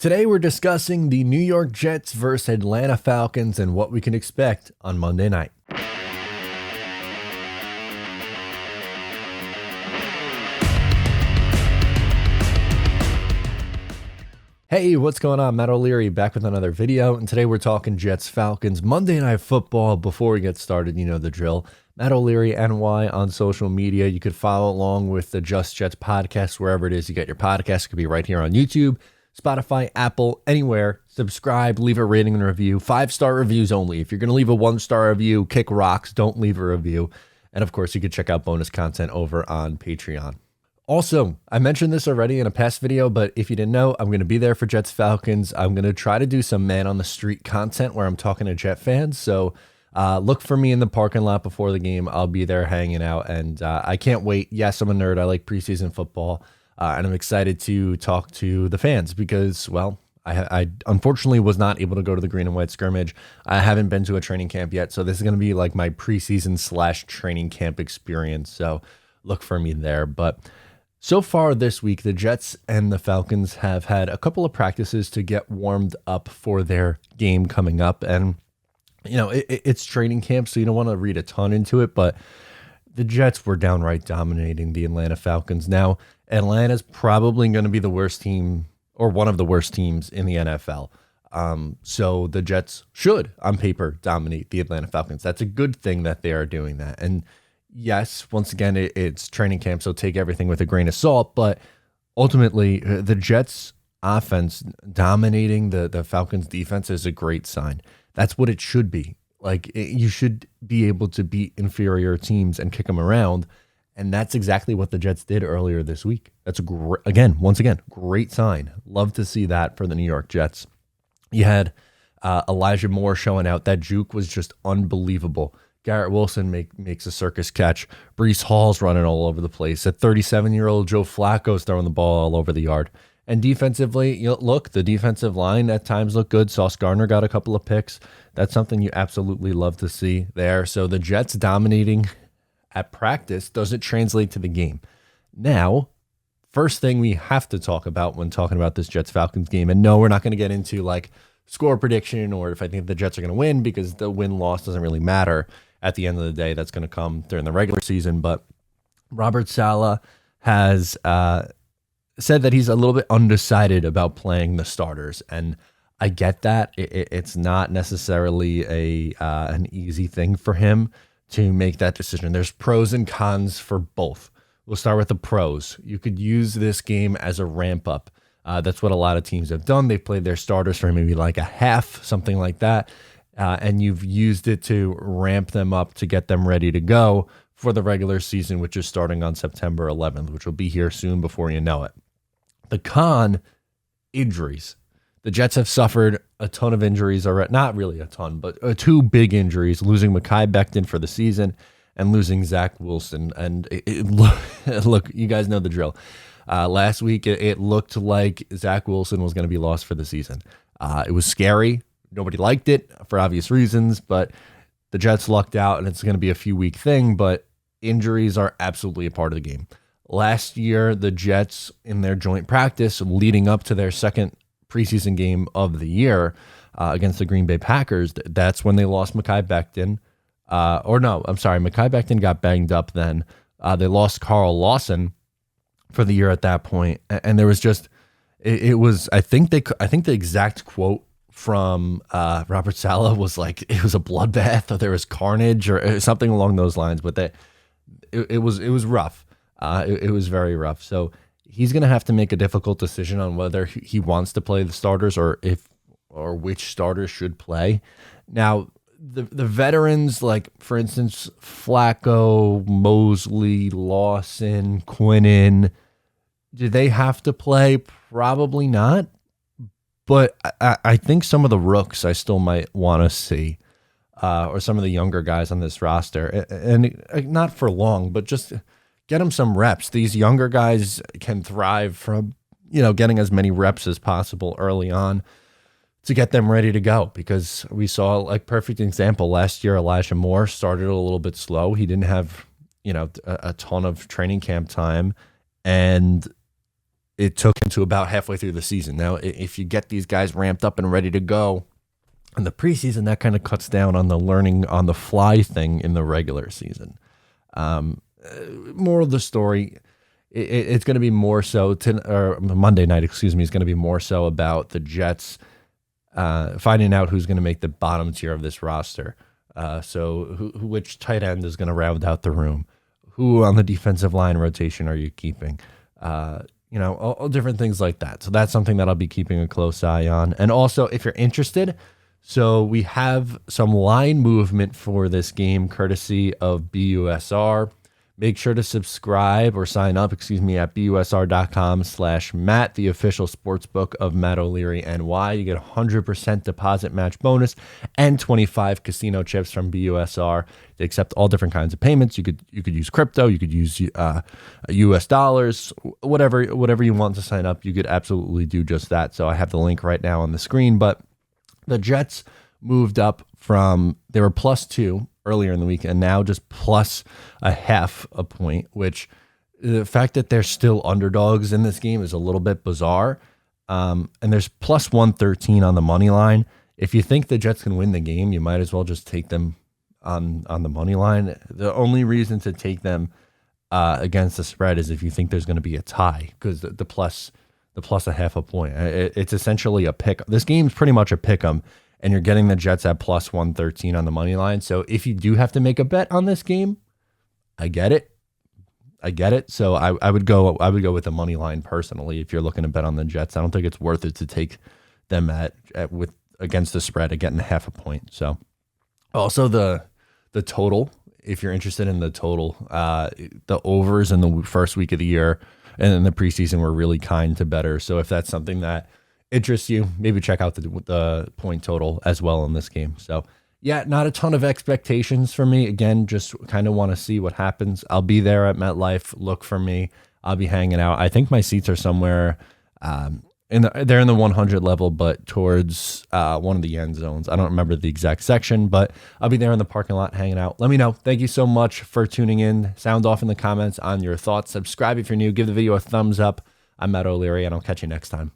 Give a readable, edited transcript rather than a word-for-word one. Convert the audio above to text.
Today we're discussing the New York Jets versus Atlanta Falcons and what we can expect on Monday night. Hey, what's going on? Matt O'Leary back with another video, and today we're talking Jets Falcons Monday Night Football. Before we get started, you know the drill. Matt O'Leary NY on social media. You could follow along with the Just Jets podcast wherever it is you get your podcast. It could be right here on YouTube, Spotify, Apple, anywhere. Subscribe, leave a rating and review. 5-star reviews only. If you're going to leave a 1-star review, kick rocks. Don't leave a review. And of course, you could check out bonus content over on Patreon. Also, I mentioned this already in a past video, but if you didn't know, I'm going to be there for Jets Falcons. I'm going to try to do some man on the street content where I'm talking to Jet fans. So look for me in the parking lot before the game. I'll be there hanging out, and I can't wait. Yes, I'm a nerd. I like preseason football, and I'm excited to talk to the fans because, well, I unfortunately was not able to go to the green and white scrimmage. I haven't been to a training camp yet, so this is going to be like my preseason / training camp experience. So look for me there. But so far this week, the Jets and the Falcons have had a couple of practices to get warmed up for their game coming up. And, you know, it's training camp, so you don't want to read a ton into it, but the Jets were downright dominating the Atlanta Falcons. Now, Atlanta's probably going to be the worst team or one of the worst teams in the NFL. So the Jets should, on paper, dominate the Atlanta Falcons. That's a good thing that they are doing that. And yes, once again, it's training camp, so take everything with a grain of salt. But ultimately, the Jets' offense dominating the Falcons' defense is a great sign. That's what it should be. Like, you should be able to beat inferior teams and kick them around. And that's exactly what the Jets did earlier this week. That's a once again, great sign. Love to see that for the New York Jets. You had Elijah Moore showing out. That juke was just unbelievable. Garrett Wilson makes a circus catch. Breece Hall's running all over the place. At 37-year-old Joe Flacco's throwing the ball all over the yard. And defensively, you know, look, the defensive line at times looked good. Sauce Gardner got a couple of picks. That's something you absolutely love to see there. So the Jets dominating at practice doesn't translate to the game. Now, first thing we have to talk about when talking about this Jets-Falcons game, and no, we're not going to get into like score prediction or if I think the Jets are going to win, because the win-loss doesn't really matter. At the end of the day, that's going to come during the regular season. But Robert Saleh has said that he's a little bit undecided about playing the starters. And I get that. It's not necessarily an easy thing for him to make that decision. There's pros and cons for both. We'll start with the pros. You could use this game as a ramp up. That's what a lot of teams have done. They've played their starters for maybe like a half, something like that. And you've used it to ramp them up to get them ready to go for the regular season, which is starting on September 11th, which will be here soon before you know it. The con, injuries. The Jets have suffered a ton of injuries already. Not really a ton, but 2 big injuries, losing Mekhi Becton for the season and losing Zach Wilson. And look, you guys know the drill. Last week, it looked like Zach Wilson was going to be lost for the season. It was scary. Nobody liked it for obvious reasons, but the Jets lucked out, and it's going to be a few-week thing, but injuries are absolutely a part of the game. Last year, the Jets, in their joint practice leading up to their second preseason game of the year against the Green Bay Packers, that's when they lost Mekhi Becton. Mekhi Becton got banged up then. They lost Carl Lawson for the year at that point, and there was just, it was, I think the exact quote from Robert Saleh was like, it was a bloodbath, or there was carnage, or something along those lines. But it was rough. It was very rough. So he's going to have to make a difficult decision on whether he wants to play the starters or which starters should play. Now, the veterans, like for instance Flacco, Mosley, Lawson, Quinnen, do they have to play? Probably not. But I think some of the rooks I still might want to see, or some of the younger guys on this roster, and not for long, but just get them some reps. These younger guys can thrive from, getting as many reps as possible early on to get them ready to go, because we saw like perfect example last year. Elijah Moore started a little bit slow. He didn't have, a ton of training camp time, and it took him to about halfway through the season. Now, if you get these guys ramped up and ready to go in the preseason, that kind of cuts down on the learning on the fly thing in the regular season. Moral of the story, it's going to be more so, Monday night, excuse me, is going to be more so about the Jets finding out who's going to make the bottom tier of this roster. So which tight end is going to round out the room? Who on the defensive line rotation are you keeping? All different things like that. So that's something that I'll be keeping a close eye on. And also, if you're interested, so we have some line movement for this game, courtesy of BUSR. Make sure to subscribe or sign up, at busr.com/Matt, the official sportsbook of Matt O'Leary NY. You get 100% deposit match bonus and 25 casino chips from BUSR. They accept all different kinds of payments. You could use crypto, you could use US dollars, whatever you want to sign up. You could absolutely do just that. So I have the link right now on the screen. But the Jets moved up from, they were +2 earlier in the week, and now just +0.5 point, which the fact that they're still underdogs in this game is a little bit bizarre. And there's +113 on the money line. If you think the Jets can win the game, you might as well just take them on the money line. The only reason to take them against the spread is if you think there's going to be a tie, because the plus 0.5 point, it's essentially a pick. This game's pretty much a pick 'em. And you're getting the Jets at +113 on the money line. So if you do have to make a bet on this game, I get it. So I would go with the money line personally. If you're looking to bet on the Jets, I don't think it's worth it to take them against the spread at getting 0.5 point. So also the total, if you're interested in the total, the overs in the first week of the year and in the preseason were really kind to bettors. So if that's something that interests you, maybe check out the point total as well in this game. So yeah, not a ton of expectations for me. Again, just kind of want to see what happens. I'll be there at MetLife. Look for me. I'll be hanging out. I think my seats are somewhere they're in the 100 level, but towards one of the end zones. I don't remember the exact section, but I'll be there in the parking lot hanging out. Let me know. Thank you so much for tuning in. Sound off in the comments on your thoughts. Subscribe if you're new. Give the video a thumbs up. I'm Matt O'Leary, and I'll catch you next time.